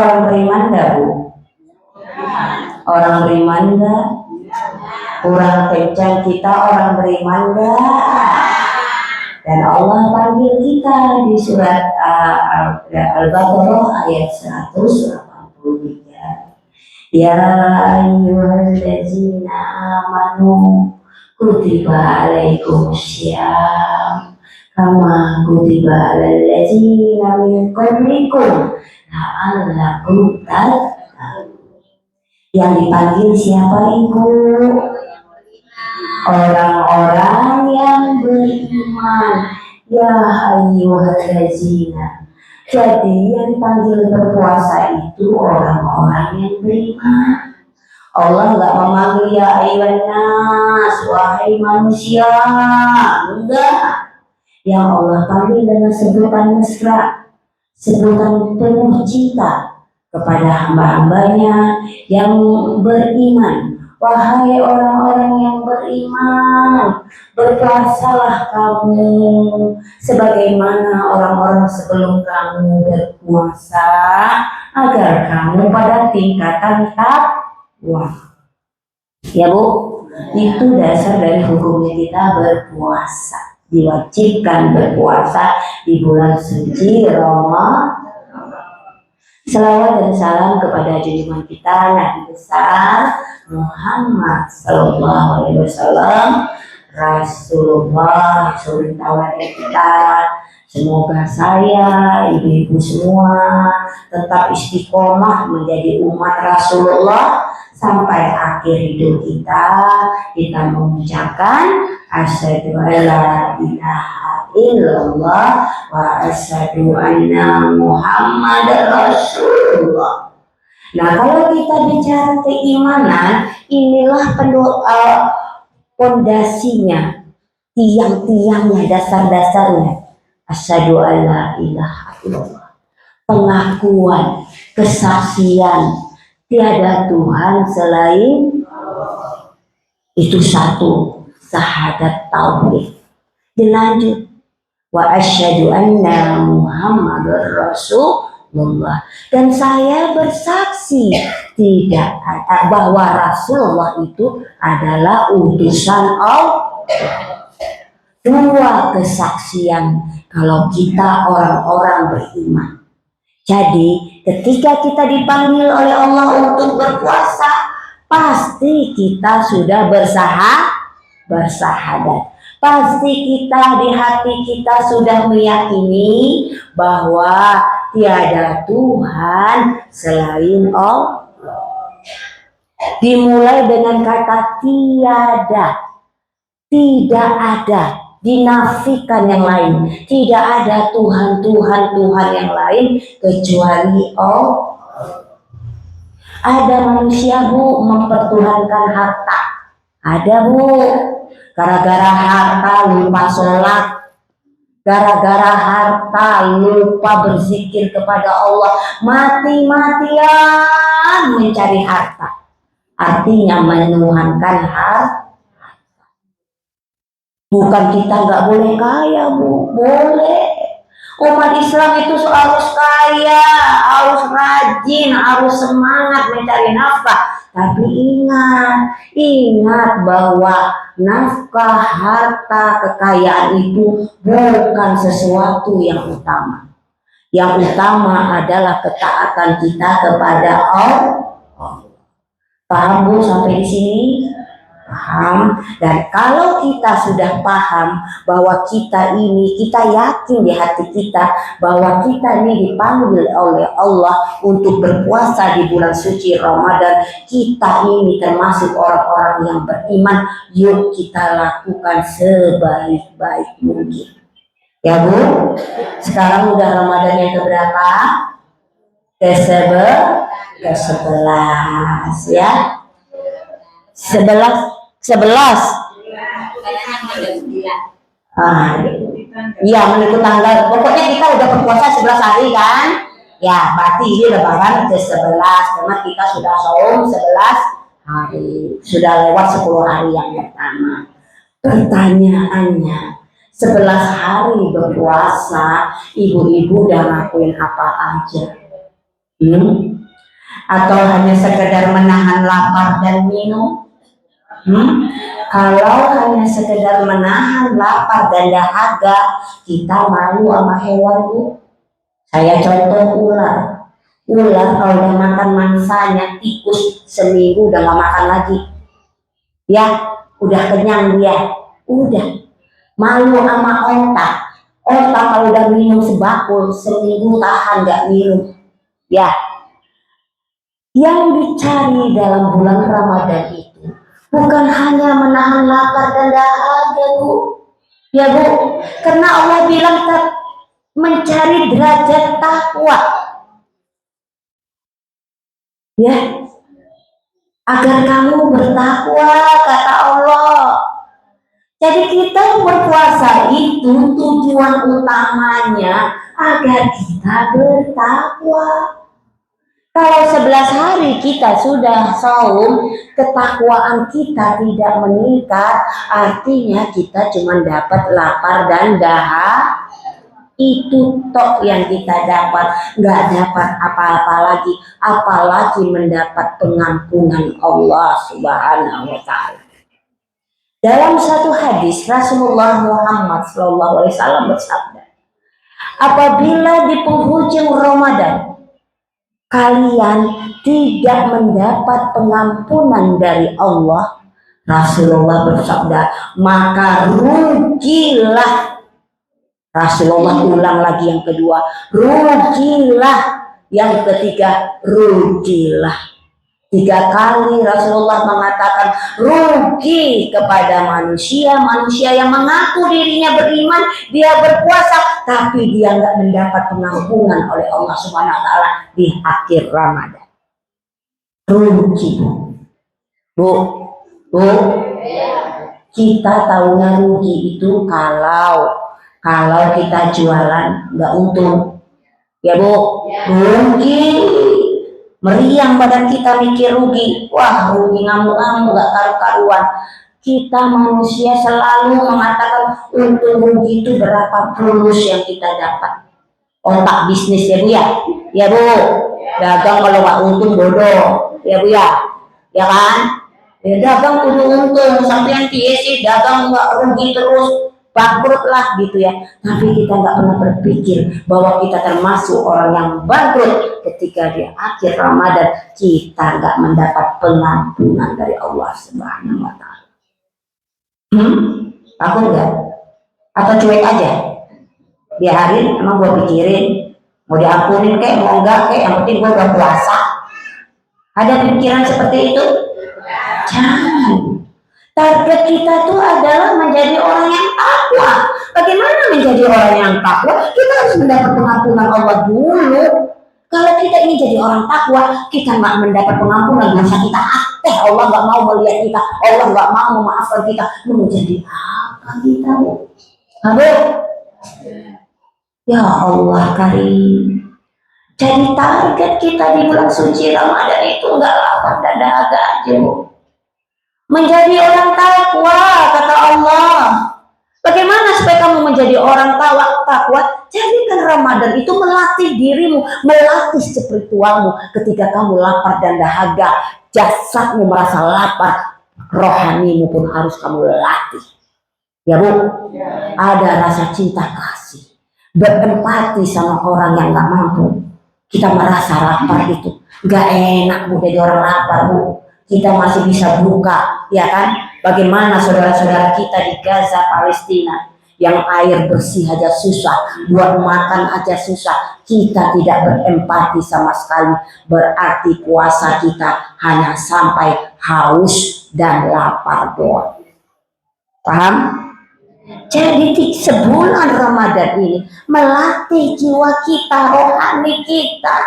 Orang beriman enggak, Bu? Orang beriman enggak? Kurang kencang kita orang beriman enggak? Dan Allah panggil kita di surat Al-Baqarah ayat 183. Ya ayyuhallazina amanu kutiba alaikumussyam kama kutiba alal ladzina min qablikum la'allakum tattaqun. Yang dipanggil siapa, Ibu? Orang-orang yang beriman. Ya ayyuhallazina. Jadi yang dipanggil berpuasa itu orang-orang yang beriman. Allah nggak memanggil ya ayyuhannas, wahai manusia. Enggak. Yang Allah panggil dengan sebutan mesra, sebutan penuh cinta kepada hamba-hambanya yang beriman. Wahai orang-orang yang beriman, berpuasalah kamu sebagaimana orang-orang sebelum kamu berpuasa, agar kamu pada tingkatan takwa. Ya Bu, itu dasar dari hukumnya kita berpuasa. Diwajibkan berpuasa di bulan suci Ramadan. Salawat dan salam kepada junjungan kita Nabi besar Muhammad Sallallahu Alaihi Wasallam, Rasulullah Rasulullah kita. Semoga saya, ibu-ibu semua tetap istiqomah menjadi umat Rasulullah sampai akhir hidup kita. Kita mengucapkan asyhadu alla ilaha illallah wa asyhadu anna Muhammadar Rasulullah. Nah, kalau kita bicara keimanan, inilah pondasinya, tiang-tiangnya, dasar-dasarnya. Asyhadu alla ilaha illallah. Pengakuan, kesaksian tiada Tuhan selain Allah. Itu satu, syahadat tauhid. Dilanjut, wa asyhadu anna Muhammadar Rasulullah. Dan saya bersaksi tidak bahwa Rasulullah itu adalah utusan Allah. Dua kesaksian kalau kita orang-orang beriman. Jadi ketika kita dipanggil oleh Allah untuk berpuasa, pasti kita sudah bersahadat. Pasti kita di hati kita sudah meyakini bahwa tiada Tuhan selain Allah. Dimulai dengan kata tiada, tidak ada, dinafikan yang lain. Tidak ada Tuhan yang lain kecuali Allah. Ada manusia, Bu, mempertuhankan harta. Ada, Bu, gara-gara harta lupa sholat, gara-gara harta lupa berzikir kepada Allah, mati-matian mencari harta. Artinya menuhankan harta. Bukan kita nggak boleh kaya, Bu, boleh. Umat Islam itu harus kaya, harus rajin, harus semangat mencari nafkah. Tapi ingat bahwa nafkah, harta, kekayaan itu bukan sesuatu yang utama. Yang utama adalah ketaatan kita kepada Allah. Paham, Bu, sampai di sini? Paham. Dan kalau kita sudah paham bahwa kita yakin di hati kita bahwa kita ini dipanggil oleh Allah untuk berpuasa di bulan suci Ramadan, kita ini termasuk orang-orang yang beriman. Yuk kita lakukan sebaik-baik mungkin. Ya, Bu, sekarang udah Ramadan yang keberapa? Ke-11 ya. 11. Iya, mengikut tanggal. Pokoknya kita udah berpuasa 11 hari kan? Ya, berarti ini lebaran ke-11 karena kita sudah saum 11 hari. Sudah lewat 10 hari yang pertama. Pertanyaannya, 11 hari berpuasa, ibu-ibu udah ngakuin apa aja? Atau hanya sekedar menahan lapar dan minum? Kalau hanya sekedar menahan lapar dan dahaga, kita malu sama hewan, Bu. Saya contoh ular. Ular kalau udah makan mangsanya, tikus seminggu udah gak makan lagi. Ya, udah kenyang dia. Udah. Malu sama onta. Onta kalau udah minum sebakul, seminggu tahan gak minum. Ya, yang dicari dalam bulan Ramadan itu bukan hanya menahan lapar dan dahaga, Bu. Ya, Bu. Karena Allah bilang mencari derajat takwa. Ya, agar kamu bertakwa, kata Allah. Jadi kita berpuasa itu tujuan utamanya agar kita bertakwa. Kalau 11 hari kita sudah saum, ketakwaan kita tidak meningkat, artinya kita cuma dapat lapar dan dahaga. Itu tok yang kita dapat, nggak dapat apa-apa lagi, apalagi mendapat pengampunan Allah Subhanahu wa Ta'ala. Dalam satu hadis Rasulullah Muhammad SAW bersabda, apabila di penghujung Ramadan kalian tidak mendapat pengampunan dari Allah, Rasulullah bersabda, maka rugilah. Rasulullah ulang lagi yang kedua, rugilah. Yang ketiga, rugilah. 3 kali Rasulullah mengatakan rugi kepada manusia yang mengaku dirinya beriman, dia berpuasa, tapi dia nggak mendapat pengampunan oleh Allah Subhanahu wa Ta'ala di akhir Ramadan. Rugi, Bu. Kita tahunya rugi itu kalau kita jualan nggak untung, ya Bu, rugi. Meriang badan kita mikir rugi, wah rugi ngamuk-ngamuk nggak karu-karuan. Kita manusia selalu mengatakan untung rugi itu berapa fulus yang kita dapat. Otak bisnis ya Bu ya Bu. Dagang kalau nggak untung bodoh, ya Bu ya kan? Ya dagang kudu untung, sampai sih dagang nggak rugi terus, bangkrut lah gitu ya. Tapi kita nggak pernah berpikir bahwa kita termasuk orang yang bangkrut ketika di akhir Ramadan kita nggak mendapat pengampunan dari Allah Subhanahu wa Ta'ala. Takut nggak? Atau cuek aja? Biarin, emang gue pikirin mau diampunin kayak mau enggak kayak, yang penting gue udah puasa. Ada pikiran seperti itu? Jangan. Target kita itu adalah menjadi orang yang takwa. Bagaimana menjadi orang yang takwa? Kita harus mendapat pengampunan Allah dulu. Kalau kita ini jadi orang takwa, kita nggak mendapat pengampunan, masa kita akeh, Allah nggak mau melihat kita, Allah nggak mau memaafkan kita, menjadi apa kita? Habis? Ya Allah Karim. Jadi target kita di bulan suci Ramadan itu nggak lapar dan dahaga aja, menjadi orang takwa, kata Allah. Bagaimana supaya kamu menjadi orang takwa? Jadikan Ramadan itu melatih dirimu, melatih spiritualmu. Ketika kamu lapar dan dahaga, jasadmu merasa lapar, rohanimu pun harus kamu latih. Ya Bu, ada rasa cinta kasih, berempati sama orang yang gak mampu. Kita merasa lapar itu, gak enak Bu jadi orang lapar Bu. Kita masih bisa buka, ya kan? Bagaimana saudara-saudara kita di Gaza, Palestina, yang air bersih aja susah, buat makan aja susah. Kita tidak berempati sama sekali. Berarti puasa kita hanya sampai haus dan lapar doang. Paham? Jadi sebulan Ramadan ini melatih jiwa kita, rohani kita,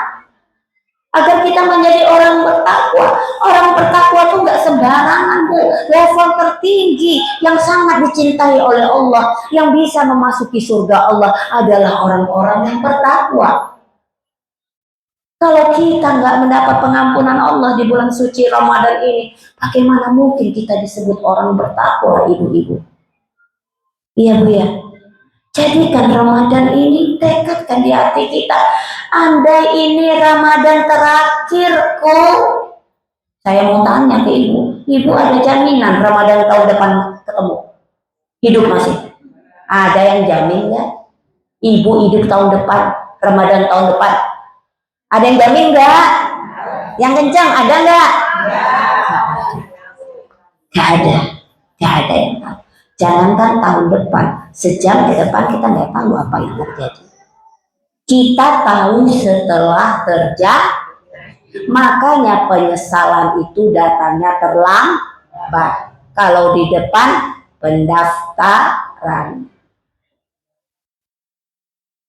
agar kita menjadi orang bertakwa. Orang bertakwa tuh nggak sembarangan Bu. Level tertinggi yang sangat dicintai oleh Allah, yang bisa memasuki surga Allah adalah orang-orang yang bertakwa. Kalau kita nggak mendapat pengampunan Allah di bulan suci Ramadan ini, bagaimana mungkin kita disebut orang bertakwa, ibu-ibu? Iya Bu ya. Jadikan Ramadan ini, tekadkan di hati kita. Andai ini Ramadan terakhir kok. Saya mau tanya ke ibu ada jaminan Ramadan tahun depan ketemu? Hidup masih? Ada yang jamin ya? Ibu hidup tahun depan, Ramadan tahun depan. Ada yang jamin nggak? Yang kencang ada nggak? Nggak ada. Nggak ada yang tahu. Jangankan tahun depan, sejam ke depan kita nggak tahu apa yang terjadi. Kita tahu setelah terjadi. Makanya penyesalan itu datangnya terlambat. Kalau di depan pendaftaran.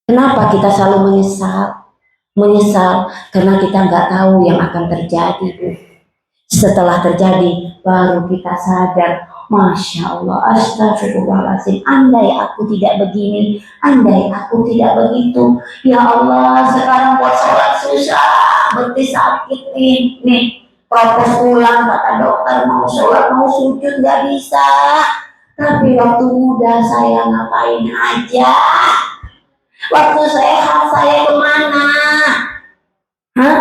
Kenapa kita selalu menyesal? Menyesal karena kita nggak tahu yang akan terjadi. Setelah terjadi, baru kita sadar, Masya Allah, astagfirullahaladzim, andai aku tidak begini, andai aku tidak begitu. Ya Allah, sekarang buat sholat susah, berarti sakit nih. Propos pulang, kata dokter, mau sholat, mau sujud, nggak bisa. Tapi waktu muda saya ngapain aja? Waktu sehat saya kemana? Hah?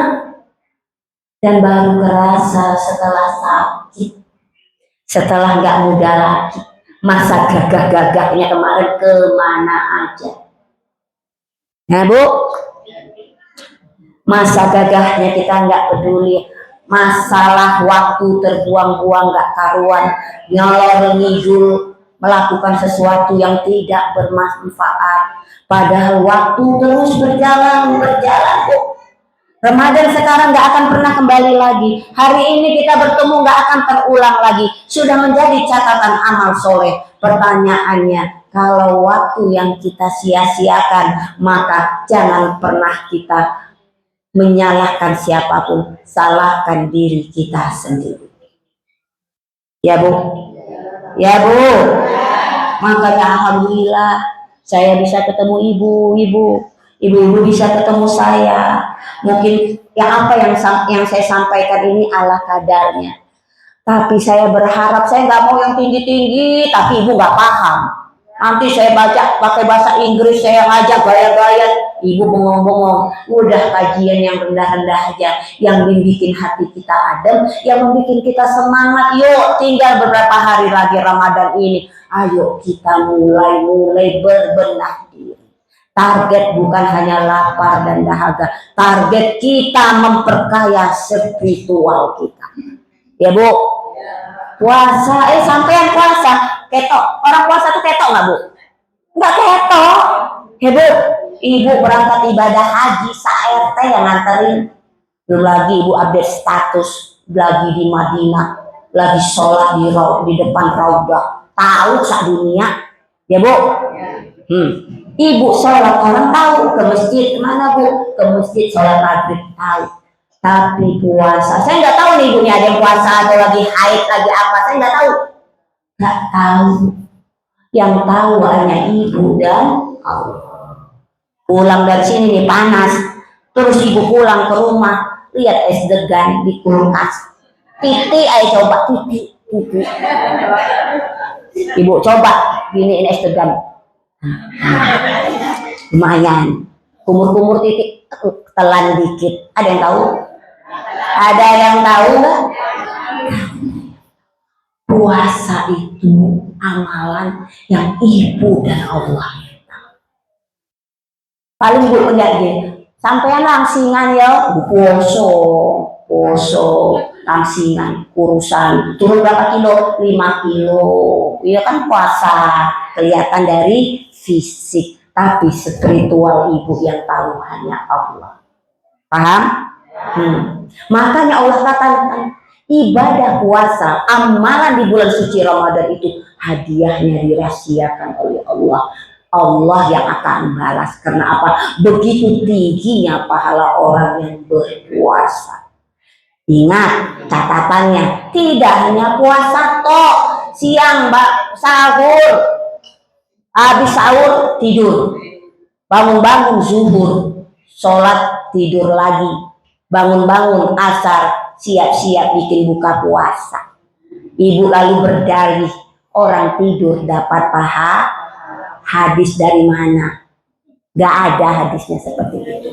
Dan baru kerasa setelah sakit, setelah nggak muda lagi, masa gagah-gagahnya kemarin kemana aja. Nah Bu, masa gagahnya kita nggak peduli, masalah waktu terbuang-buang nggak karuan, nyolor ngidul, melakukan sesuatu yang tidak bermanfaat, padahal waktu terus berjalan Bu. Ramadan sekarang nggak akan pernah kembali lagi. Hari ini kita bertemu nggak akan terulang lagi. Sudah menjadi catatan amal soleh. Pertanyaannya, kalau waktu yang kita sia-siakan, maka jangan pernah kita menyalahkan siapapun. Salahkan diri kita sendiri. Ya Bu? Ya Bu? Makanya alhamdulillah saya bisa ketemu ibu-ibu bisa ketemu saya. Mungkin yang apa yang saya sampaikan ini ala kadarnya. Tapi saya berharap, saya nggak mau yang tinggi-tinggi, tapi ibu nggak paham. Nanti saya baca pakai bahasa Inggris, saya ngajak gaya-gaya, ibu bengong-bengong. Udah kajian yang rendah-rendah aja, yang bikin hati kita adem, yang membuat kita semangat. Yuk, tinggal beberapa hari lagi Ramadan ini. Ayo kita mulai berbenah diri. Target bukan hanya lapar dan dahaga, target kita memperkaya spiritual kita. Ya Bu, puasa, sampean puasa, ketok. Orang puasa tuh ketok nggak Bu? Nggak ketok. Ya Bu, ibu berangkat ibadah haji, sa-RT yang nganterin. Belum lagi ibu update status, lagi di Madinah, lagi sholat di depan Raudah. Tahu sak dunia, ya Bu? Ibu sholat, orang tahu, ke masjid kemana Bu? Ke masjid sholat maghrib, tahu. Tapi puasa, saya nggak tahu nih ibunya ada yang puasa atau lagi haid, lagi apa, saya nggak tahu. Nggak tahu. Yang tahu hanya ibu dan Allah. Pulang dari sini nih panas, terus ibu pulang ke rumah, lihat es degan di kulkas. Titi, ayo coba titi. Ibu coba gini es degan. Lumayan, kumur-kumur titik telan dikit. Ada yang tahu? Ada yang tahu nggak? Puasa itu amalan yang ibu dan Allah. Paling bu enggak gini, sampean langsingan ya, poso, langsingan, kurusan, turun berapa kilo? 5 kilo. Iya kan puasa, kelihatan dari fisik, tapi spiritual ibu yang tahu hanya Allah. Paham? Makanya Allah katakan ibadah puasa, amalan di bulan suci Ramadan itu hadiahnya dirahasiakan oleh Allah. Allah yang akan balas. Karena apa? Begitu tingginya pahala orang yang berpuasa. Ingat catatannya, tidak hanya puasa toh, siang sahur, habis sahur tidur, bangun-bangun zuhur, sholat tidur lagi, bangun-bangun asar, siap-siap bikin buka puasa. Ibu lalu berdalih, orang tidur dapat pahala, Hadis dari mana? Gak ada hadisnya seperti itu.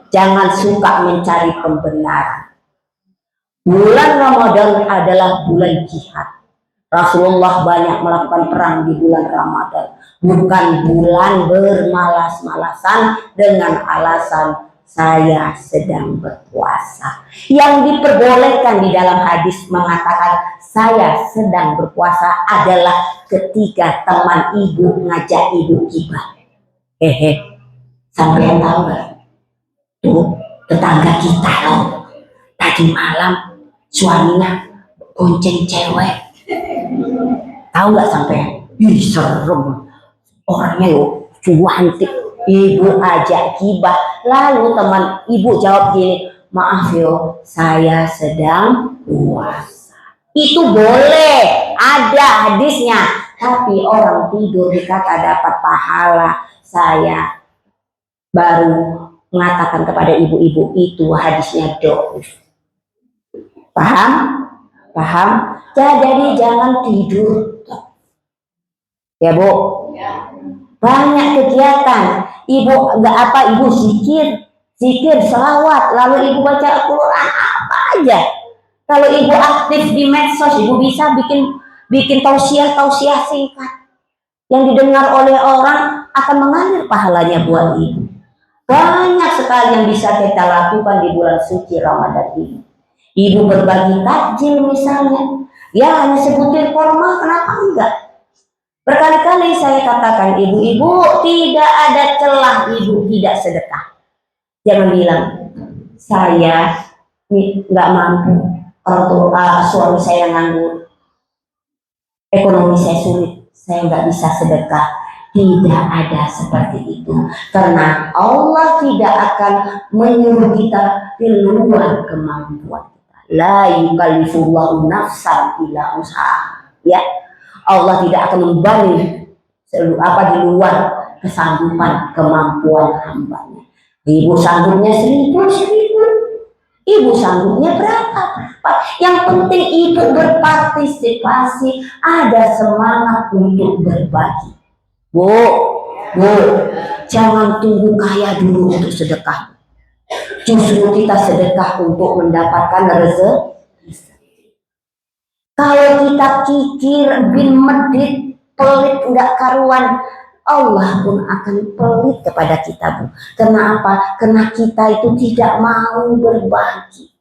Jangan suka mencari pembenaran. Bulan Ramadan adalah bulan jihad. Rasulullah banyak melakukan perang di bulan Ramadan. Bukan bulan bermalas-malasan dengan alasan saya sedang berpuasa. Yang diperbolehkan di dalam hadis mengatakan saya sedang berpuasa adalah ketika teman ibu ngajak ibu gibah. Sampai tahu nggak? Tuh tetangga kita loh, tadi malam suaminya gonceng cewek. Tahu nggak sampai? Ih serem. Orangnya yuk cuantik. Ibu ajak gibah. Lalu teman ibu jawab gini, maaf yo, saya sedang puasa. Itu boleh, ada hadisnya. Tapi orang tidur dikata dapat pahala. Saya baru mengatakan kepada ibu-ibu itu hadisnya dhaif. Paham? Paham? Jadi jangan tidur. Ya Bu. Banyak kegiatan. Ibu enggak apa, ibu zikir, selawat, lalu ibu baca Al-Quran, apa aja. Kalau ibu aktif di medsos, ibu bisa bikin tausiah singkat yang didengar oleh orang akan mengalir pahalanya buat ibu. Banyak sekali yang bisa kita lakukan di bulan suci Ramadan ini. Ibu berbagi takjil misalnya, ya hanya sebutir kurma, kenapa enggak? Berkali-kali saya katakan, ibu-ibu tidak ada celah ibu tidak sedekah. Jangan bilang saya nggak mampu, orang tua suami saya nganggur, ekonomi saya sulit, saya nggak bisa sedekah. Tidak ada seperti itu, karena Allah tidak akan menyuruh kita di luar kemampuan kita. La yukallifullahu nafsan illa usaha. Ya, Allah tidak akan membebani di luar kesanggupan kemampuan hambanya. Ibu sanggupnya 1000, ibu sanggupnya berapa? Yang penting ibu berpartisipasi, ada semangat untuk berbagi. Bu, jangan tunggu kaya dulu untuk sedekah. Justru kita sedekah untuk mendapatkan rezeki. Kalau kita kikir, bin medit, pelit nggak karuan, Allah pun akan pelit kepada kita, Bu. Karena apa? Karena kita itu tidak mau berbagi.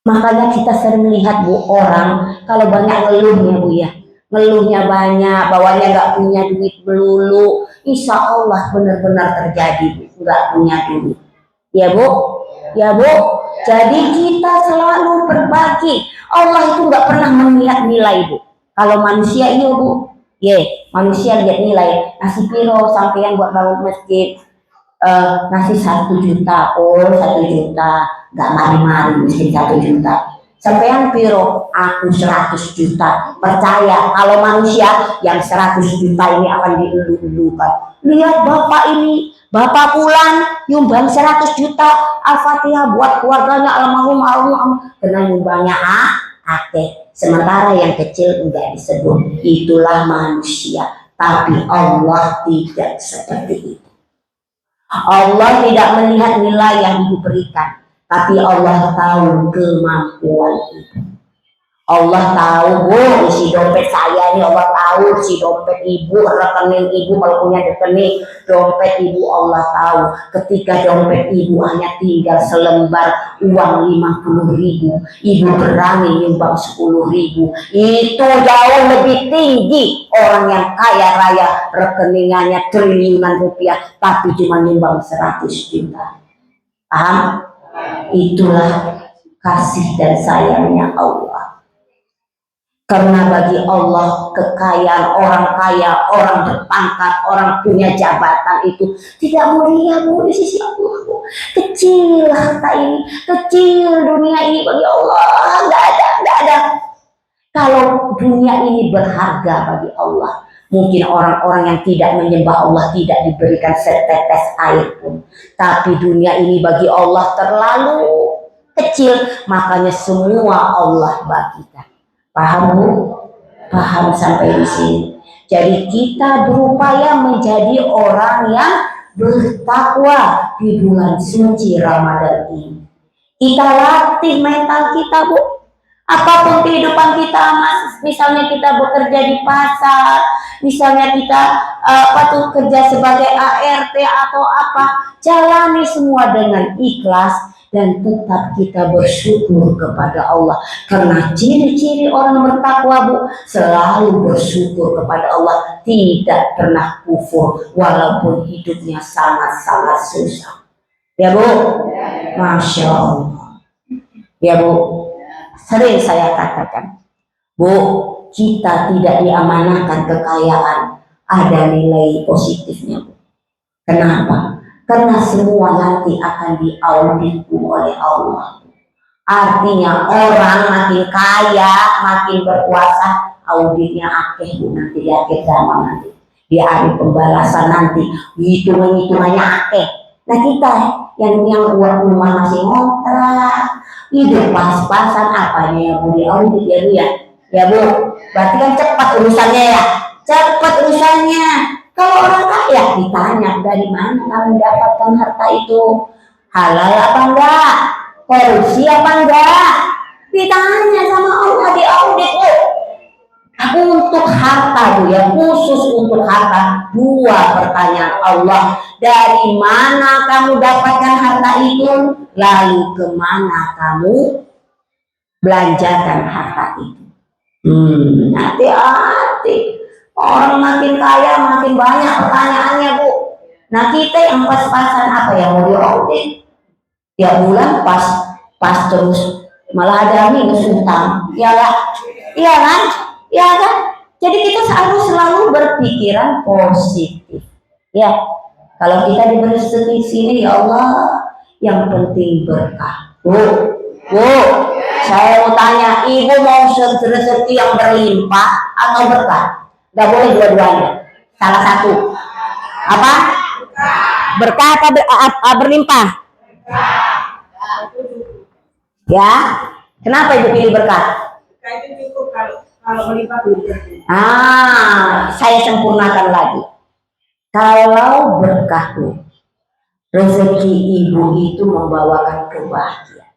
Makanya kita sering melihat, Bu, orang kalau banyak ngeluhnya, Bu, ya. Ngeluhnya banyak, bawahnya nggak punya duit melulu. Insya Allah benar-benar terjadi, Bu, nggak punya duit. Ya, Bu? Ya, Bu? Jadi kita selalu berbagi. Allah itu nggak pernah melihat nilai, Bu. Kalau manusia iya, Bu. Manusia lihat nilai. Nasi piro sampai yang buat bangun masjid, nasi 1 juta, 1 juta, nggak mari-mari miskin 1 juta. Sampai yang piro, aku 100 juta. Percaya kalau manusia yang 100 juta ini akan dielu-elukan. Lihat bapak ini, bapak Fulan nyumbang 100 juta Al-Fatihah buat keluarganya almarhum, karena nyumbangnya akeh. Sementara yang kecil enggak disebut. Itulah manusia. Tapi Allah tidak seperti itu. Allah tidak melihat nilai yang diberikan, tapi Allah tahu kemampuan ibu. Allah tahu, Bu, isi dompet saya ini, Allah tahu isi dompet ibu, rekening ibu, kalau punya rekening dompet ibu, Allah tahu. Ketika dompet ibu hanya tinggal selembar uang 50.000, ibu berani nyumbang 10.000. Itu jauh lebih tinggi orang yang kaya raya, rekeningannya triliunan rupiah, tapi cuma nyumbang 100 juta. Paham? Itulah kasih dan sayangnya Allah. Karena bagi Allah kekayaan orang kaya, orang berpangkat, orang punya jabatan itu tidak mulia, Bu, di sisi Allah, Bu. Kecil harta ini, kecil dunia ini bagi Allah, nggak ada. Kalau dunia ini berharga bagi Allah, mungkin orang-orang yang tidak menyembah Allah tidak diberikan setetes air pun. Tapi dunia ini bagi Allah terlalu kecil, makanya semua Allah bagikan. Paham, Bu? Paham sampai di sini. Jadi kita berupaya menjadi orang yang bertakwa di bulan suci Ramadan ini. Kita latih mental kita, Bu. Apapun kehidupan kita, Mas, misalnya kita bekerja di pasar, misalnya kita kerja sebagai ART atau apa, jalani semua dengan ikhlas dan tetap kita bersyukur kepada Allah. Karena ciri-ciri orang bertakwa, Bu, selalu bersyukur kepada Allah, tidak pernah kufur walaupun hidupnya sangat-sangat susah. Ya, Bu? Masya Allah. Ya, Bu. Sering saya katakan, Bu, kita tidak diamanahkan kekayaan, ada nilai positifnya, Bu. Kenapa? Karena semua nanti akan diaudit oleh Allah. Artinya orang makin kaya, makin berkuasa, auditnya akeh, Bu, nanti di akhir zaman nanti. Di hari pembalasan nanti, hitungannya akeh. Nah kita yang uang rumah masih ngontrak, hidup pas-pasan, apanya yang mau diaudit ya, Bu, ya? Ya, Bu, berarti kan cepat urusannya ya, cepat urusannya. Kalau orang kaya ditanya, dari mana kamu dapatkan harta itu, halal apa enggak, korupsi apa enggak, ditanya sama Allah, diaudit, Bu. Untuk harta, Bu, ya, khusus untuk harta, dua pertanyaan Allah, dari mana kamu dapatkan harta itu, lalu kemana kamu belanjakan harta itu. Hati-hati, orang makin kaya makin banyak pertanyaannya, Bu. Nah kita yang pas-pasan, apa yang mau diaudit tiap bulan, pas terus, malah ada minus utang, ya enggak? Iya kan? Ya kan? Jadi kita harus selalu berpikiran positif. Ya, kalau kita diberi rezeki sini, ya Allah, yang penting berkah. Bu, saya mau tanya, Ibu mau rezeki yang berlimpah atau berkah? Gak boleh dua-duanya. Salah satu. Apa? Berkah atau berlimpah? Ya, kenapa Ibu pilih berkah? Itu cukup kalau berlimpah. Saya sempurnakan lagi. Kalau berkah, rezeki Ibu itu membawakan kebahagiaan.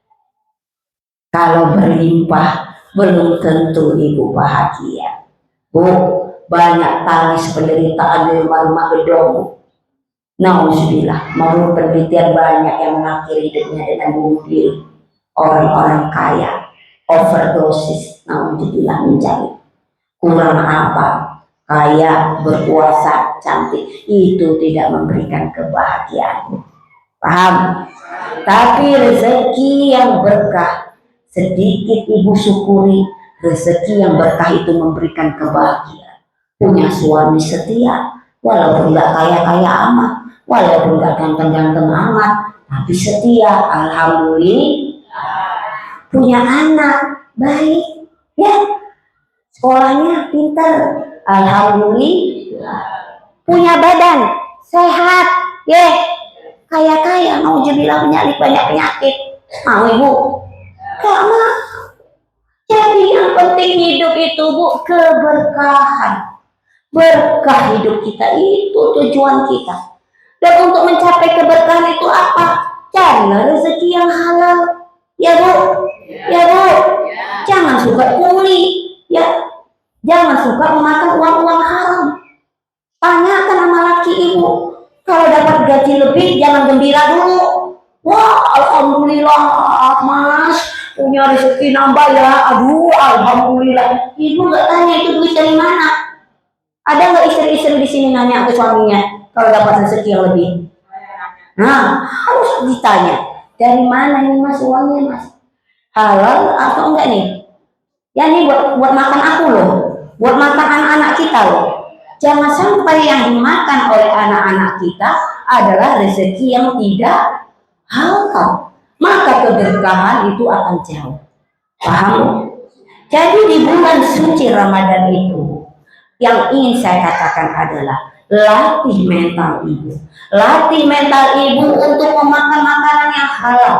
Kalau berlimpah, belum tentu Ibu bahagia. Bu, banyak tangis penderitaan di rumah gedong. Nauzubillah, menurut penelitian banyak yang mengakhiri hidupnya dengan bunuh diri. Orang-orang kaya, overdosis, nauzubillah, mencari. Kurang apa? Kaya, berkuasa, cantik, itu tidak memberikan kebahagiaan. Paham? Tapi rezeki yang berkah, sedikit Ibu syukuri. Rezeki yang berkah itu memberikan kebahagiaan. Punya suami setia, walaupun gak kaya-kaya amat, walaupun gak ganteng-ganteng amat, tapi setia, alhamdulillah. Punya anak baik, ya, sekolahnya pintar, alhamdulillah. Punya badan sehat, ya, kaya-kaya, mau bilang banyak penyakit, mau Ibu? Gak mau. Jadi yang penting hidup itu, Bu, keberkahan. Berkah hidup kita, itu tujuan kita. Dan untuk mencapai keberkahan itu apa? Carilah rezeki yang halal, ya, Bu. Ya, Bu. Jangan suka pungli, ya. Jangan suka memakan uang-uang haram. Tanyakan sama laki Ibu, kalau dapat gaji lebih jangan gembira dulu. Wah, alhamdulillah, Mas, punya rezeki nambah ya. Aduh, alhamdulillah. Ibu nggak tanya itu duit dari mana. Ada nggak istri-istri di sini nanya ke suaminya kalau dapat rezeki yang lebih? Nah, harus ditanya, dari mana nih Mas uangnya, Mas? Halal atau enggak nih? Ya, ini buat makan aku loh, buat makan anak-anak kita loh. Jangan sampai yang dimakan oleh anak-anak kita adalah rezeki yang tidak halal, maka keberkahan itu akan jauh. Paham? Jadi di bulan suci Ramadan itu, yang ingin saya katakan adalah latih mental Ibu. Latih mental Ibu untuk memakan makanan yang halal,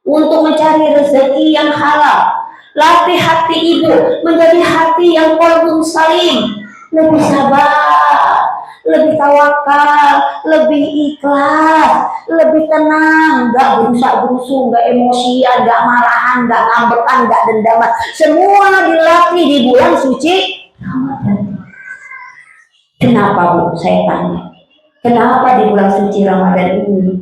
untuk mencari rezeki yang halal. Latih hati Ibu menjadi hati yang qalbun salim. lebih sabar, lebih tawakal, lebih ikhlas, lebih tenang, nggak berusak-berusu, nggak emosian, nggak marahan, nggak ngambekan, nggak dendaman. Semua dilatih di bulan suci Ramadan. Kenapa Bu? Saya tanya. Kenapa di bulan suci Ramadan ini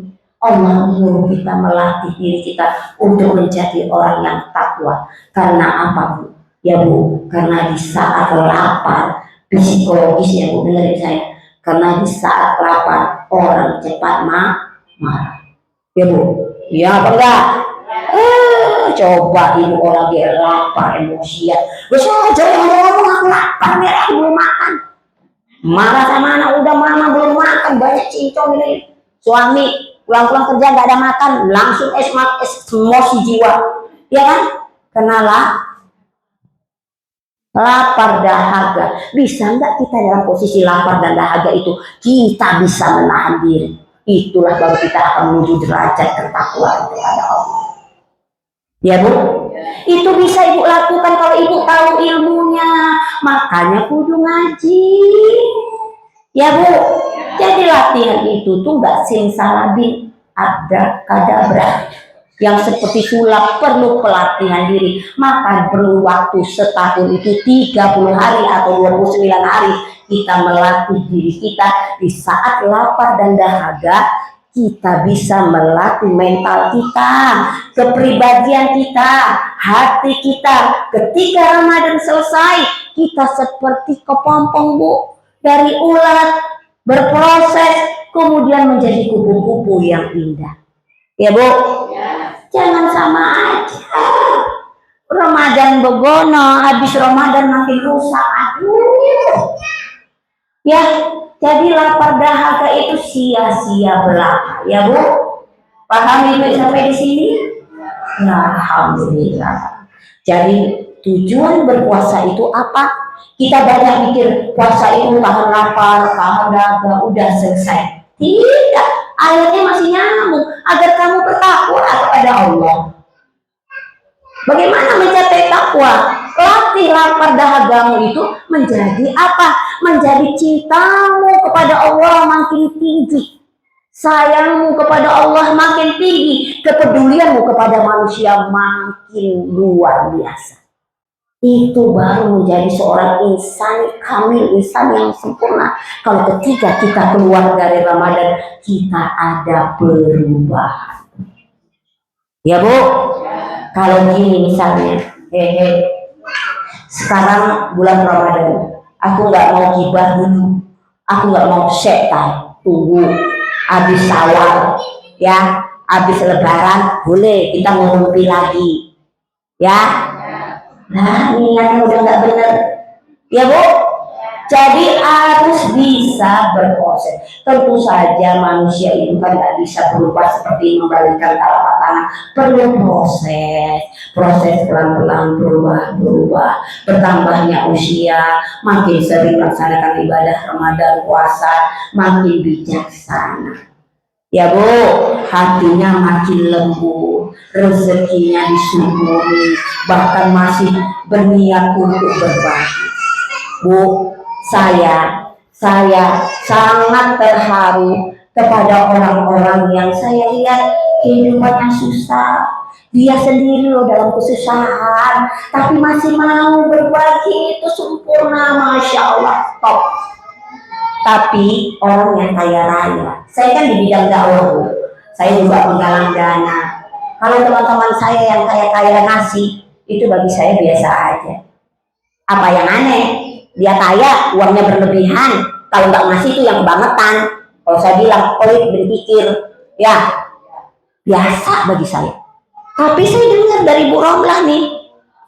Allah menyuruh kita melatih diri kita untuk menjadi orang yang takwa? Karena apa Bu? Ya Bu, karena di saat lapar, psikologis ya Bu, dengerin saya. Karena di saat lapar orang cepat marah. Ya Bu, ya apa enggak? Coba ibu orang dia lapar, emosian. Besok aja yang ngomong aku lapar, mereka belum makan. Marah sama anak, udah mama belum makan, banyak cincong ini. Suami pulang-pulang kerja nggak ada makan, langsung emosi jiwa. Ya kan? Kenalah lapar dahaga. Bisa nggak kita dalam posisi lapar dan dahaga itu kita bisa menahan diri? Itulah baru kita akan menuju derajat ketakwaan kepada Allah. Ya Bu, itu bisa Ibu lakukan kalau Ibu tahu ilmunya. Makanya kudu ngaji. Ya Bu, jadi latihan itu tuh nggak simsalabim, ada kadabra. Yang seperti sulap perlu pelatihan diri. Maka perlu waktu setahun itu 30 hari atau 29 hari kita melatih diri kita. Di saat lapar dan dahaga kita bisa melatih mental kita, kepribadian kita, hati kita. Ketika Ramadan selesai kita seperti kepompong Bu, dari ulat berproses kemudian menjadi kupu-kupu yang indah. Ya Bu, jangan sama aja. Ramadan begono, habis Ramadan makin rusak. Aduh. Ya, jadi lapar dahaga itu sia-sia belaka. Ya Bu, paham Ibu sampai di sini? Nah, alhamdulillah. Jadi tujuan berpuasa itu apa? Kita banyak mikir puasa itu tahan lapar, tahan dahaga, udah selesai. Tidak, ayatnya masih nyambung agar kamu bertakwa kepada Allah. Bagaimana mencapai takwa? Latih lapar dahagamu itu menjadi apa? Menjadi cintamu kepada Allah makin tinggi, sayangmu kepada Allah makin tinggi, kepedulianmu kepada manusia makin luar biasa. Itu baru menjadi seorang insan kamil, insan yang sempurna. Kalau ketika kita keluar dari Ramadan, kita ada perubahan. Ya Bu, kalau gini misalnya, sekarang bulan Ramadan, aku nggak mau gibah dulu, aku nggak mau setan, tunggu habis Syawal, ya, habis Lebaran, boleh kita ngumpi lagi, ya. Nah, niatnya udah nggak bener, ya Bu. Jadi harus bisa berproses. Tentu saja manusia itu kan nggak bisa berubah seperti membalikkan telapak tangan. Perlu proses pelan-pelan berubah. Bertambahnya usia, makin sering melaksanakan ibadah Ramadan, puasa, makin bijaksana. Ya Bu, hatinya makin lembut, rezekinya disyukuri, bahkan masih berniat untuk berbagi. Bu, saya sangat terharu kepada orang-orang yang saya lihat kehidupannya susah. Dia sendiri loh dalam kesusahan, tapi masih mau berbagi, itu sempurna, Masya Allah, top. Tapi orang yang kaya raya, saya kan di bidang dakwah, saya juga menggalang dana. Kalau teman-teman saya yang kaya-kaya ngasih, itu bagi saya biasa aja. Apa yang aneh? Dia kaya, uangnya berlebihan. Kalau nggak ngasih itu yang kebangetan. Kalau saya bilang, pelit berpikir, ya biasa bagi saya. Tapi saya dengar dari Bu Romlah nih,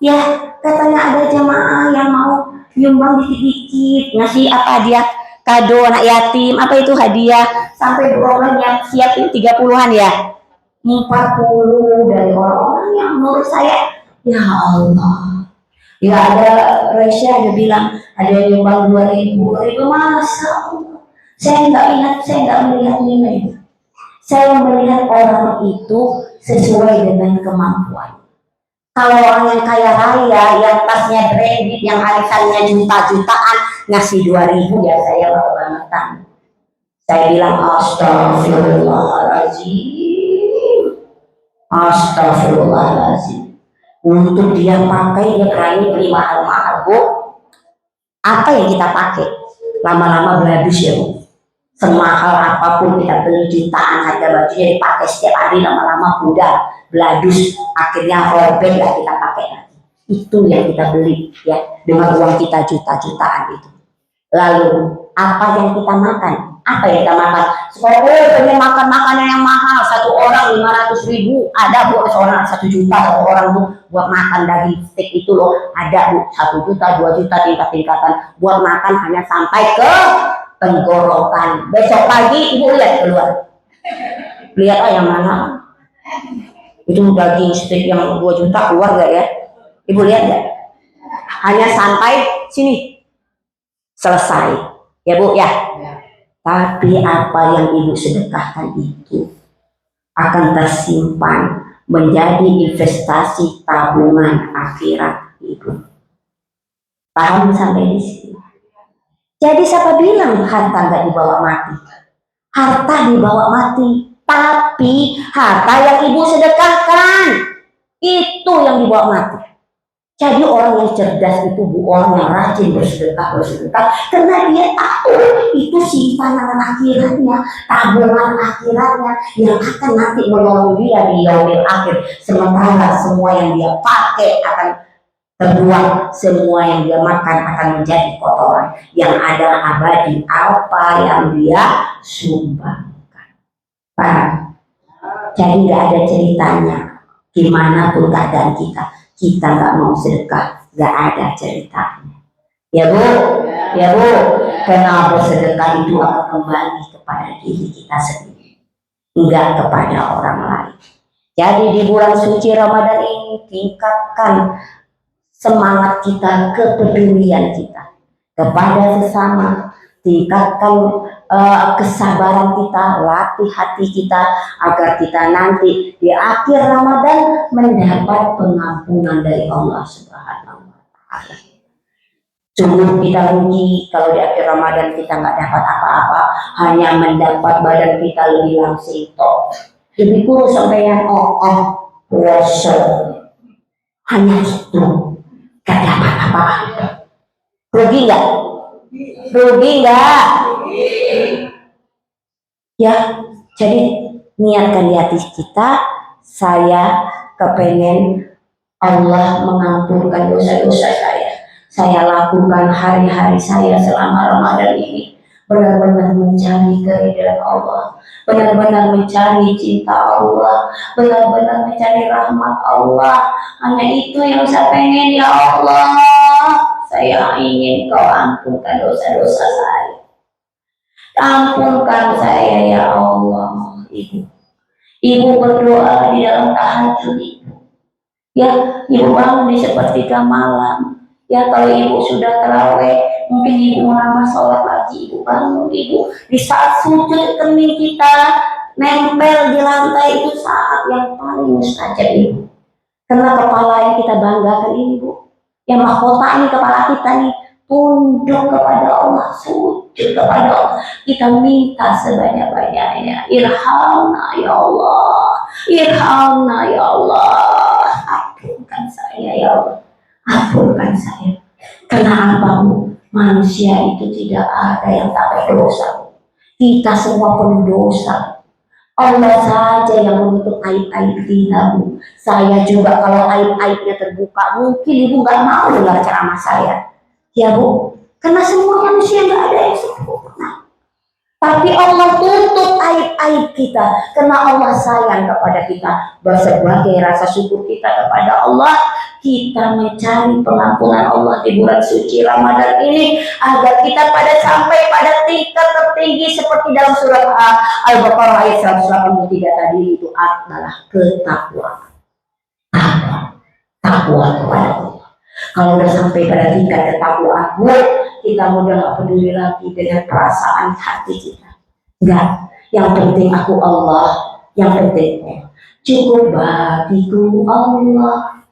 ya katanya ada jamaah yang mau nyumbang dikit-dikit, ngasih apa dia? Kado anak yatim, apa itu hadiah, sampai orang yang siapin 30-an ya, 40 dari orang-orang yang menurut saya, ya Allah, ya ada Resya ada bilang ada yang nyumbang 2.000 masa Allah. Saya nggak melihat nilai, saya melihat orang itu sesuai dengan kemampuan. Kalau orang yang kaya raya, yang tasnya branded, yang arisannya juta-jutaan, ngasih 2.000 ya saya kebangetan. Saya bilang astagfirullahaladzim, astagfirullahaladzim. Untuk dia pakai dia berani beli mahal-mahal bu. Apa yang kita pakai? Lama-lama beladus ya bu. Semahal apapun kita beli jutaan harga bajunya dipakai setiap hari, lama-lama pudar, beladus, akhirnya robek lah kita pakai lagi. Itu yang kita beli ya dengan uang kita juta-jutaan itu. Lalu apa yang kita makan? Apa yang kita makan? Supaya pengen makan makanan yang mahal, satu orang 500.000, ada bu seorang 1 juta, satu orang bu buat makan daging steak itu loh, ada bu 1 juta, 2 juta tingkat-tingkatan buat makan hanya sampai ke tenggorokan. Besok pagi ibu lihat keluar, lihat yang mana itu daging steak yang 2 juta keluar gak ya? Ibu lihat ya, hanya sampai sini selesai ya bu ya. Tapi apa yang ibu sedekahkan itu akan tersimpan menjadi investasi tabungan akhirat ibu. Paham sampai di sini? Jadi siapa bilang harta nggak dibawa mati? Harta dibawa mati, tapi harta yang ibu sedekahkan itu yang dibawa mati. Jadi orang yang cerdas itu bu, orang yang rajin bersedekah, karena dia tahu itu simpanan akhiratnya, tabungan akhiratnya yang akan nanti menolong dia di yaumil akhir. Sementara semua yang dia pakai akan terbuang, semua yang dia makan akan menjadi kotoran yang ada abadi apa yang dia sumbangkan. Paham? Jadi nggak ada ceritanya gimana pun keadaan kita nggak mau sedekah, nggak ada ceritanya. Ya bu, ya bu, kenapa sedekah itu akan kembali kepada diri kita sendiri, enggak kepada orang lain. Jadi di bulan suci Ramadan ini tingkatkan semangat kita, kepedulian kita kepada sesama, tingkatkan kesabaran kita, latih hati kita agar kita nanti di akhir Ramadan mendapat pengampunan dari Allah Subhanahu wa Ta'ala. Sungguh kita rugi kalau di akhir Ramadan kita nggak dapat apa-apa, hanya mendapat badan kita lebih langsing toh. Lebih kurus sampai yang puasa, hanya itu, nggak dapat apa-apa. Rugi nggak? Rugi nggak? Ya, jadi niatkan di hati kita, saya kepengen Allah mengampunkan dosa-dosa saya lakukan hari-hari saya selama Ramadan ini, benar-benar mencari keridhaan Allah, benar-benar mencari cinta Allah, benar-benar mencari rahmat Allah. Hanya itu yang saya pengen ya Allah, saya ingin kau ampunkan dosa-dosa saya. Ampunkan saya ya Allah. Ibu berdoa di dalam tahajud ibu. Ya, ibu bangun di sepertiga malam. Ya, kalau ibu sudah tarawih, mungkin ibu mau nambah sholat lagi. Ibu bangun, ibu di saat sujud kening kita nempel di lantai, itu saat yang paling mustajab ibu. Karena kepala yang kita banggakan ini bu, yang mahkota ini kepala kita nih, tunduk kepada Allah, sujud kepada Allah, kita minta sebanyak-banyaknya, irhamna ya Allah, irhamna ya Allah, ampunkan saya ya Allah, ampunkan saya. Karena apa bu? Manusia itu tidak ada yang tak berdosa, kita semua penuh dosa. Allah saja yang menutup aib-aib kita bu. Saya juga kalau aib-aibnya terbuka, mungkin ibu nggak mau dengar ceramah saya. Ya bu, karena semua manusia nggak ada yang sempurna. Tapi Allah tutup aib-aib kita karena Allah sayang kepada kita. Sebagai rasa syukur kita kepada Allah, kita mencari pengampunan Allah di bulan suci Ramadan ini agar kita sampai pada tingkat tertinggi seperti dalam surat Al-Baqarah ayat 183 tadi, itu adalah ketakwaan. Takwa kepada Allah. Kalau udah sampai pada tingkat ketakwaan, kita udah nggak peduli lagi dengan perasaan hati kita. Enggak, yang penting aku Allah, yang penting cukup bagiku Allah,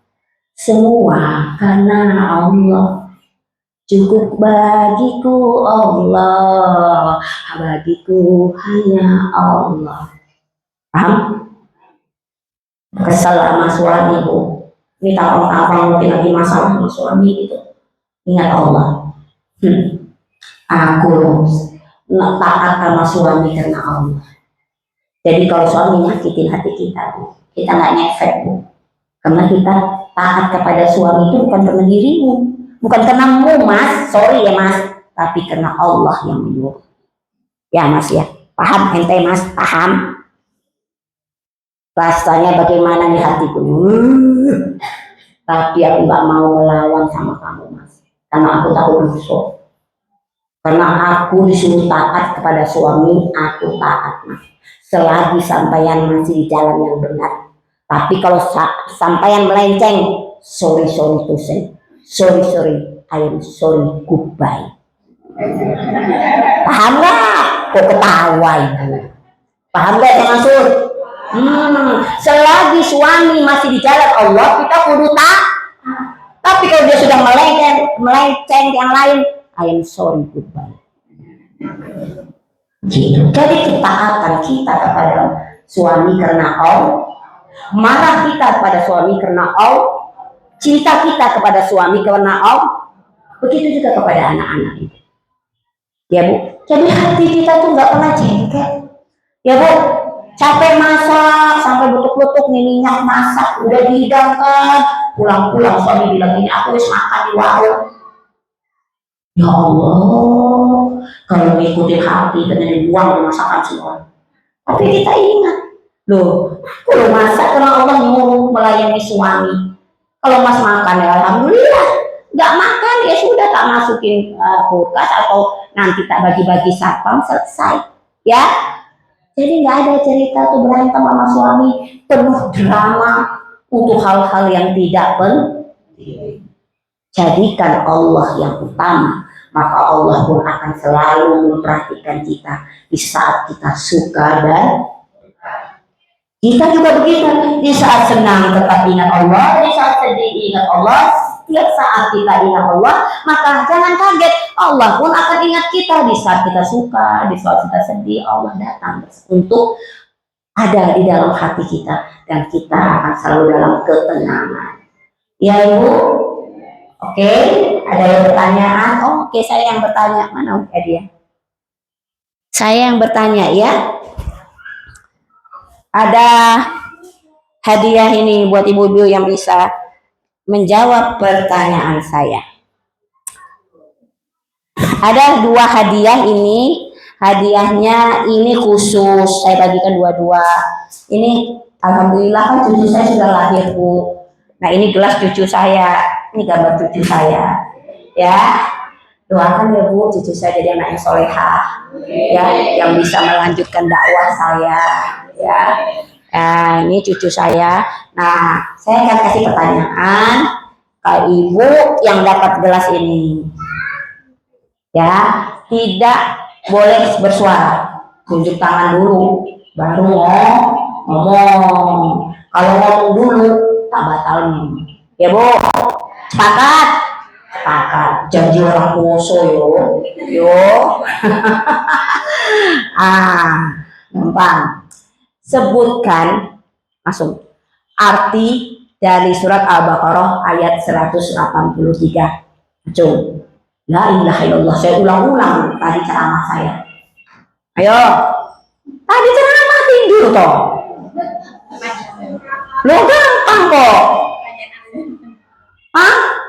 semua karena Allah. Cukup bagiku Allah, bagiku hanya Allah. Paham? Kesel sama suami bu, ini tampang-tampang mungkin lagi masalah sama suami gitu. Ingat Allah. Aku taat sama suami karena Allah. Jadi kalau suami nyakitin hati kita, kita nggak ngefek bu. Karena kita taat kepada suami itu bukan karena dirimu, bukan karena mu mas, sorry ya mas, tapi karena Allah yang menyuruh. Ya mas ya, paham ente mas, paham? Rasanya bagaimana nih hatiku? Tapi aku nggak mau melawan sama kamu mas, karena aku tahu dosa. Karena aku disuruh taat kepada suami, aku taat mas. Selagi sampaian masih di jalan yang benar. Tapi kalau sampaian melenceng, sorry to say, sorry, I am sorry, goodbye. Paham nggak? Kok ketawa ibu? Paham nggak yang maksud? Selagi suami masih di jalan Allah, kita kudu taat. Tapi kalau dia sudah melenceng yang lain, I am sorry, goodbye. Gitu. Jadi ketaatan kita kepada suami karena Allah, marah kita kepada suami karena Allah, cinta kita kepada suami karena Allah, begitu juga kepada anak-anak itu. Ya bu, jadi hati kita tuh nggak pernah jengkel. Ya bu, capek masak sampai butuk-butuk nih minyak masak udah dihidangkan, pulang-pulang suami bilang ini aku harus makan di warung. Ya Allah, kalau ngikutin hati dan dibuang masakan semua. Tapi kita ingat, loh, kalau masak karena Allah nyuruh melayani suami. Kalau mas makan ya alhamdulillah, nggak makan ya sudah tak masukin kulkas atau nanti tak bagi-bagi satpam selesai. Ya, jadi nggak ada cerita tuh berantem sama suami penuh drama untuk hal-hal yang tidak penting. Jadikan Allah yang utama, maka Allah pun akan selalu memperhatikan kita di saat kita suka dan kita juga begitu. Di saat senang tetap ingat Allah, di saat sedih ingat Allah. Setiap saat kita ingat Allah, maka jangan kaget, Allah pun akan ingat kita di saat kita suka, di saat kita sedih. Allah datang untuk ada di dalam hati kita dan kita akan selalu dalam ketenangan. Ya ibu. Oke, ada yang pertanyaan? Oh, oke, saya yang bertanya. Mana dia? Saya yang bertanya ya. Ada hadiah ini buat ibu-ibu yang bisa menjawab pertanyaan saya. Ada 2 hadiah ini. Hadiahnya ini khusus, saya bagikan 2-2. Ini alhamdulillah kan cucu saya sudah lahir bu. Nah ini gelas cucu saya. Ini gambar cucu saya, ya. Doakan ya bu, cucu saya jadi anak yang solehah, ya, yang bisa melanjutkan dakwah saya, ya. Nah, ini cucu saya. Nah, saya akan kasih pertanyaan ke ibu yang dapat gelas ini, ya. Tidak boleh bersuara, tunjuk tangan dulu, baru ngomong. Kalau ngomong dulu, tak batalin, ya bu. Sepakat? Sepakat. Janji orang poso yo. Gampang. Sebutkan langsung arti dari surat Al-Baqarah ayat 183. Coba. La ilaha illallah. Saya ulang-ulang tadi ceramah saya. Ayo. Tadi ceramah tidur toh. Lo gampang kok. Hah?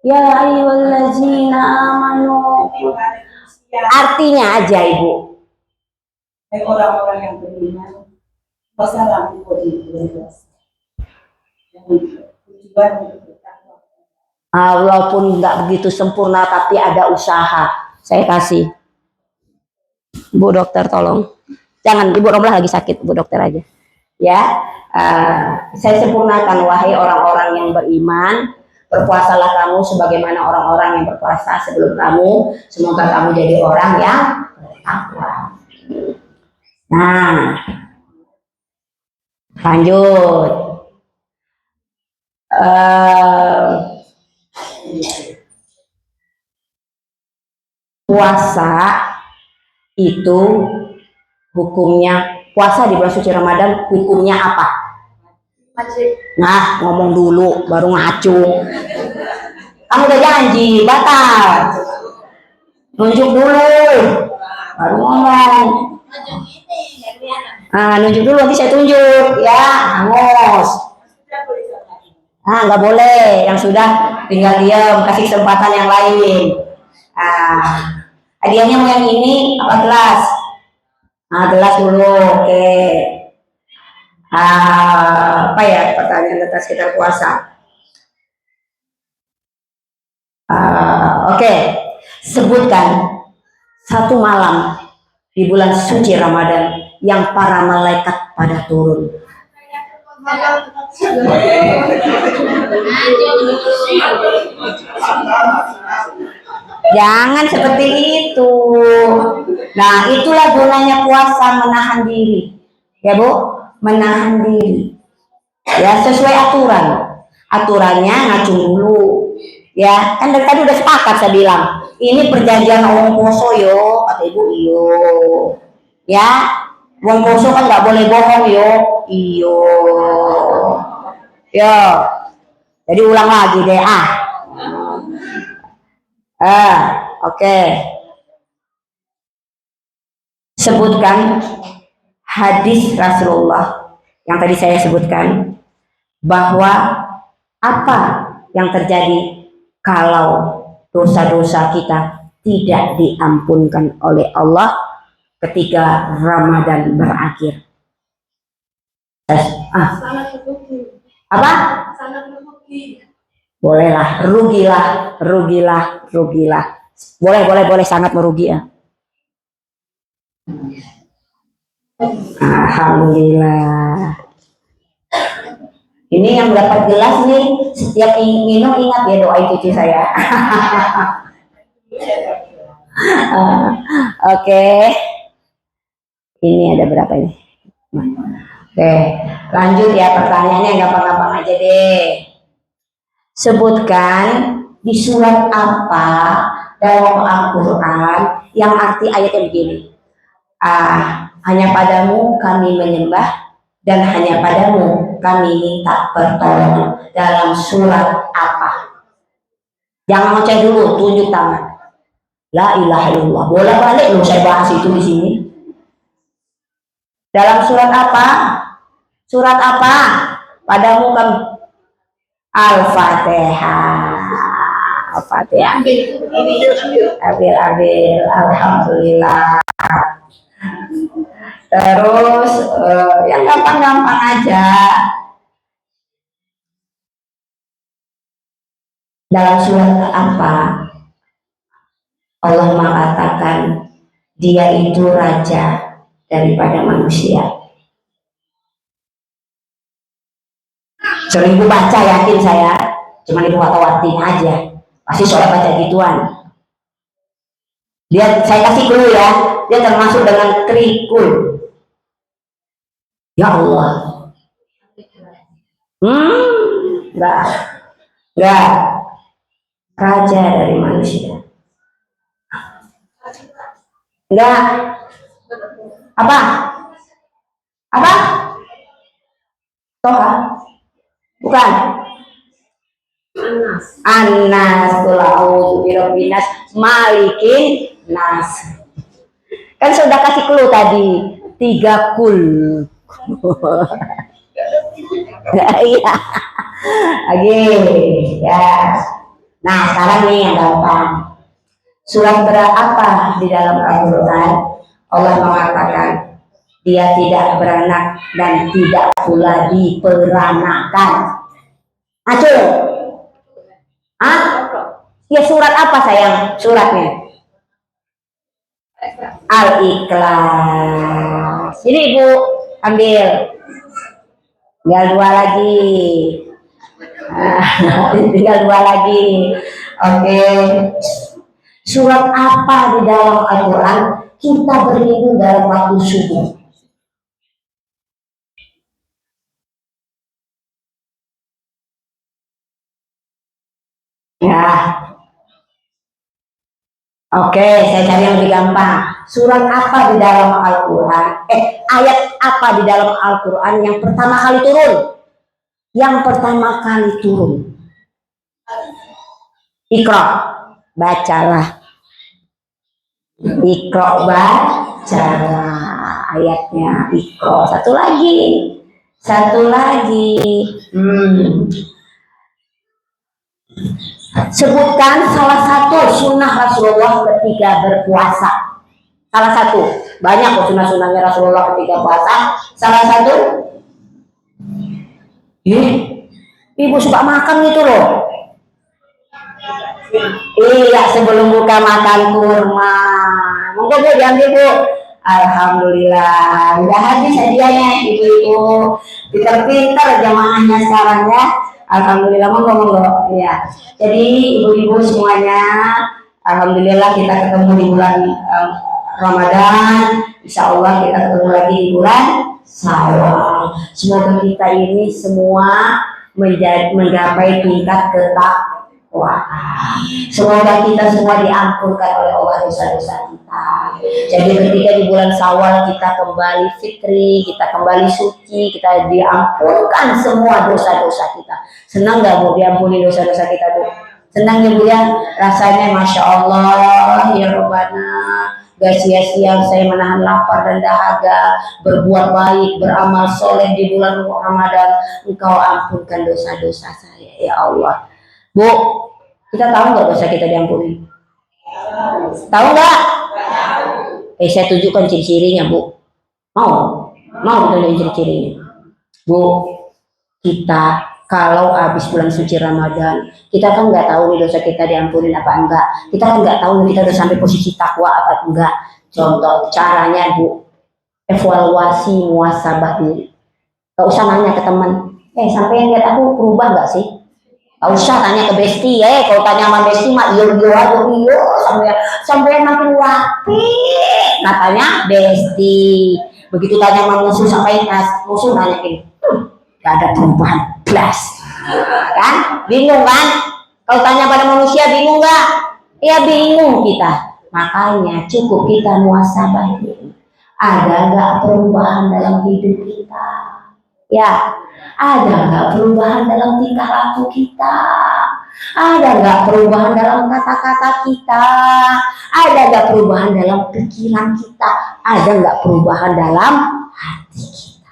Ya ayyuhallazina amanu. Artinya aja ibu. Orang-orang yang beriman wassalamu walaupun nggak begitu sempurna tapi ada usaha. Saya kasih. Bu dokter tolong. Jangan, Ibu Romlah lagi sakit, Bu dokter aja. Ya, saya sempurnakan wahai orang-orang yang beriman. Berpuasalah kamu sebagaimana orang-orang yang berpuasa sebelum kamu. Semoga kamu jadi orang yang bertakwa. Nah, lanjut. puasa itu hukumnya, puasa di bulan suci Ramadan hukumnya apa? Nah, ngomong dulu baru ngacung. Kamu udah janji, batal. Nunjuk dulu, baru ngomong. Nah, nunjuk dulu nanti saya tunjuk, ya, hangus. Ah, nggak boleh. Yang sudah tinggal diam, kasih kesempatan yang lain. Ah, hadiahnya mau yang ini apa gelas? Ah, gelas dulu, oke. Apa ya pertanyaan tentang sekitar puasa? Oke. Sebutkan satu malam di bulan suci Ramadan yang para malaikat pada turun. Jangan seperti itu. Nah, itulah gunanya puasa, menahan diri. Ya, Bu, menahan diri. Ya, sesuai aturan. Aturannya ngacung dulu. Ya, kan dari tadi udah sepakat saya bilang. Ini perjanjian wong poso yo, kata Ibu iyo. Ya, wong poso kan nggak boleh bohong yo. Iyo. Yo. Jadi ulang lagi deh oke. Sebutkan hadis Rasulullah yang tadi saya sebutkan, bahwa apa yang terjadi kalau dosa-dosa kita tidak diampunkan oleh Allah ketika Ramadan berakhir. Apa? Bolehlah, rugilah. Boleh, sangat merugi ya. Alhamdulillah. Ini yang dapat gelas nih, setiap minum ingat ya doa cucu saya. Oke. Ini ada berapa ini? Oke, lanjut ya, pertanyaannya gampang-gampang aja deh. Sebutkan di surat apa dalam Al-Quran yang arti ayatnya begini. Hanya padamu kami menyembah dan hanya padamu kami minta pertolongan. Dalam surat apa? Jangan ngoceh dulu, tunjuk tangan. La ilaha illallah. Bolak-balik loh saya bahas itu di sini. Dalam surat apa? Surat apa? Padamu kami Al-Fatihah. Al-Fatihah. Abil. Alhamdulillah. Terus yang gampang-gampang aja. Dalam surat apa Allah mengatakan dia itu raja daripada manusia? Sering ibu baca, yakin saya, cuma ibu gak tahu artinya aja. Pasti soalnya baca gituan. Saya kasih dulu ya, dia termasuk dengan trikul. Ya Allah. Enggak. Raja dari manusia. Enggak. Apa? Toha? Bukan. Anas. Qul a'udzu birabbinas malikin nas. Kan sudah kasih clue tadi, 3 kul. Iya. Lagi ya. Nah, sekarang nih yang gampang. Surat berapa di dalam Al-Quran Allah mengatakan dia tidak beranak dan tidak pula diperanakan? Acul. Ya surat apa sayang suratnya? Al-Ikhlas. Jadi ibu ambil, tinggal 2 lagi. Tinggal 2 lagi. Oke. Surat apa di dalam Al-Quran kita berlindung dalam waktu subuh? Ya, Oke, saya cari yang lebih gampang. Surat apa di dalam Al-Quran? Ayat apa di dalam Al-Quran yang pertama kali turun? Yang pertama kali turun. Iqra, bacalah. Iqra, bacalah ayatnya. Iqra. Satu lagi. Satu lagi. Sebutkan salah satu sunnah Rasulullah ketika berpuasa. Salah satu. Banyak kok sunnah-sunnahnya Rasulullah ketika puasa. Salah satu. Ibu suka makan gitu loh. Iya, sebelum buka makan kurma. Monggo Bu, diambil Bu. Alhamdulillah, udah habis hadiahnya ibu-ibu. Pintar-pintar jamaahnya sekarang ya. Alhamdulillah, monggo. Iya. Jadi ibu-ibu semuanya, alhamdulillah kita ketemu di bulan Ramadan. Insya Allah kita ketemu lagi di bulan Syawal. Semoga kita ini semua menggapai tingkat ketakwaan. Semoga kita semua diampunkan oleh Allah dosa-dosa kita. Jadi ketika di bulan Syawal kita kembali fitri, kita kembali suci, kita diampunkan semua dosa-dosa kita. Senang gak Bu diampuni dosa-dosa kita Bu? Senang ya Bu ya? Rasanya Masya Allah ya Rabbana. Gak sia-sia saya menahan lapar dan dahaga, berbuat baik, beramal soleh di bulan Ramadan. Engkau ampunkan dosa-dosa saya ya Allah. Bu, kita tahu nggak dosa kita diampuni? Tahu nggak? Saya tunjukkan ciri-cirinya Bu. Mau tunjukin ciri-cirinya Bu. Kita kalau habis bulan suci Ramadan, kita kan nggak tahu nih dosa kita diampunin apa enggak. Kita kan nggak tahu nih kita udah sampai posisi takwa apa enggak. Contoh caranya Bu, evaluasi muasabah diri. Gak usah nanya ke teman, sampai yang lihat aku berubah nggak sih? Gak usah tanya ke besti, kalau tanya sama besti mah iyo sampai makin rapi. Katanya besti. Begitu tanya sama musuh sampai musuh nanyain, gak ada perubahan plus, kan? Bingung kan? Kalau tanya pada manusia bingung nggak? Ya bingung kita. Makanya cukup kita muasabah diri. Ada nggak perubahan dalam hidup kita? Ya, ada nggak perubahan dalam tingkah laku kita? Ada nggak perubahan dalam kata-kata kita? Ada nggak perubahan dalam pikiran kita? Ada nggak perubahan dalam hati kita?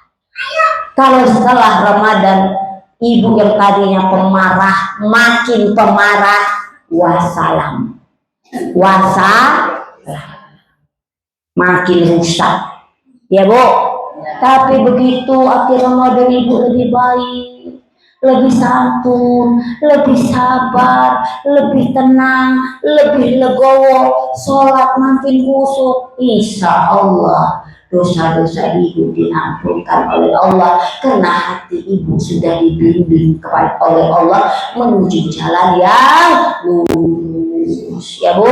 Kalau setelah Ramadan, ibu yang tadinya pemarah makin pemarah, wassalam, makin rusak, ya Bu. Tapi begitu akhir Ramadan ibu lebih baik, lebih santun, lebih sabar, lebih tenang, lebih legowo, sholat makin khusyuk. Insya Allah dosa-dosa ibu diampunkan oleh Allah karena hati ibu sudah dibimbing kepada oleh Allah menuju jalan yang lurus, ya Bu.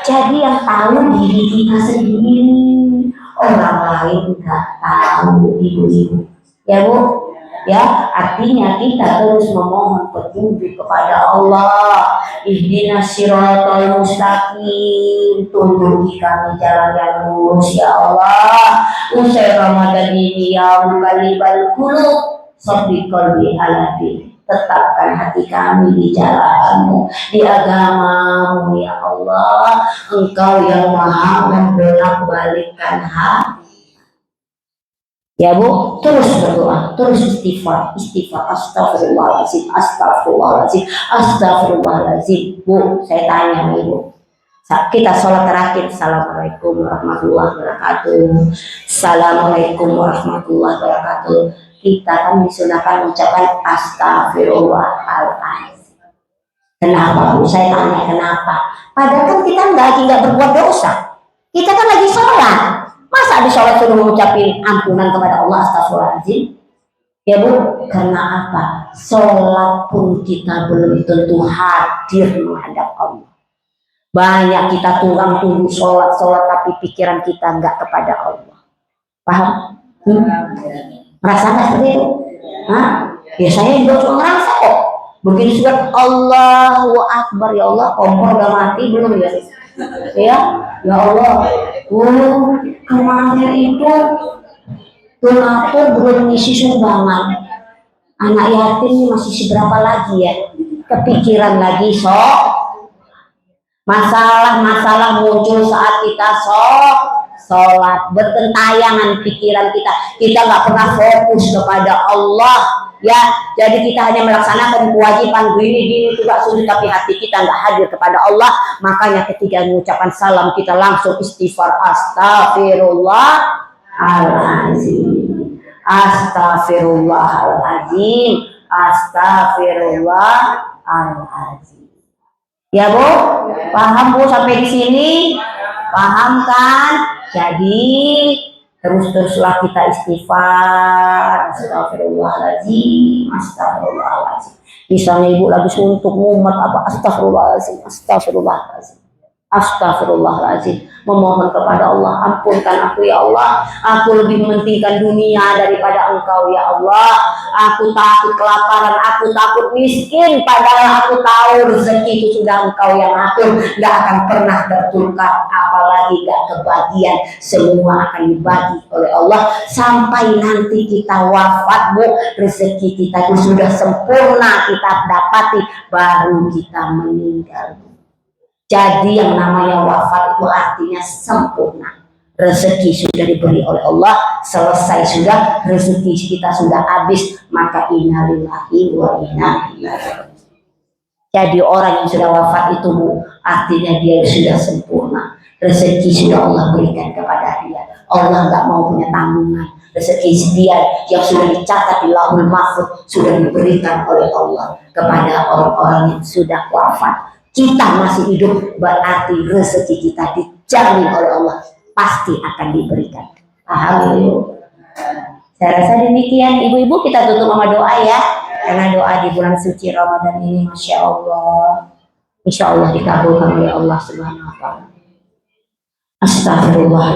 Jadi yang tahu diri kita sendiri, orang lain nggak tahu ibu-ibu, ya Bu. Ya, artinya kita terus memohon petunjuk kepada Allah. Ihdinas siratal mustaqim, tunjuki kami jalan yang lurus ya Allah. Usai Ramadan ini ya muqallibal qulub, sabbi qalbi ala din. Tetapkan hati kami di jalanmu, di agamamu ya Allah. Engkau yang maha membolak-balikkan hati. Ya Bu, terus berdoa, terus istighfar, astagfirullahaladzim, astagfirullahaladzim. Bu, saya tanya Ibu, kita sholat terakhir, assalamualaikum warahmatullahi wabarakatuh, assalamualaikum warahmatullahi wabarakatuh. Kita kan disunahkan mengucapkan astagfirullahaladzim. Kenapa Bu? Saya tanya kenapa? Padahal kan kita nggak berbuat dosa, kita kan lagi sholat. Masa di sholat suruh mengucapin ampunan kepada Allah, astagfirullahaladzim? Ya Bu, karena apa? Sholat pun kita belum tentu hadir menghadap Allah. Banyak kita tunggu sholat tapi pikiran kita nggak kepada Allah. Paham? Merasa nggak seperti itu? Ya saya juga cuma ngerasa kok. Begitu sudah Allahu Akbar, ya Allah, kompor udah mati belum ya? Ya, ya Allah. Kemarin itu donatur belum ngisi sumbangan. Anak yatim ini masih seberapa lagi ya? Kepikiran lagi masalah-masalah muncul saat kita sholat, bertentayangan pikiran kita nggak pernah fokus kepada Allah ya. Jadi kita hanya melaksanakan kewajiban gini juga sulit, tapi hati kita nggak hadir kepada Allah. Makanya ketika mengucapkan salam kita langsung istighfar, astagfirullahaladzim, astagfirullahaladzim, astagfirullahaladzim. Ya Bu, paham Bu sampai di sini? Paham kan? Jadi teruslah kita istighfar, astagfirullahaladzim, astagfirullahaladzim. Misalnya Ibu lagi suntuk ngumet apa, astagfirullahaladzim, astagfirullahaladzim, astagfirullahaladzim. Memohon kepada Allah, ampunkan aku ya Allah. Aku lebih mementingkan dunia daripada Engkau ya Allah. Aku takut kelaparan, aku takut miskin, padahal aku tahu rezeki itu sudah Engkau yang atur, gak akan pernah tertukar, apalagi gak kebagian. Semua akan dibagi oleh Allah sampai nanti kita wafat Bu. Rezeki kita itu sudah sempurna kita dapati, baru kita meninggal. Jadi yang namanya wafat itu artinya sempurna. Rezeki sudah diberi oleh Allah, selesai sudah, rezeki kita sudah habis, maka innalillahi wa inna ilaihi raji'un. Jadi orang yang sudah wafat itu Bu, artinya dia sudah sempurna. Rezeki sudah Allah berikan kepada dia. Allah nggak mau punya tanggungan. Rezeki dia yang sudah dicatat di Lauhul Mahfuz sudah diberikan oleh Allah kepada orang-orang yang sudah wafat. Kita masih hidup, berarti rezeki kita dijamin oleh Allah, pasti akan diberikan. Paham Ibu? Saya rasa demikian Ibu-ibu, kita tutup sama doa ya. Karena doa di bulan suci Ramadan ini Masya Allah, insya Allah dikabulkan oleh Allah Subhanahu wa Ta'ala. Astagfirullah.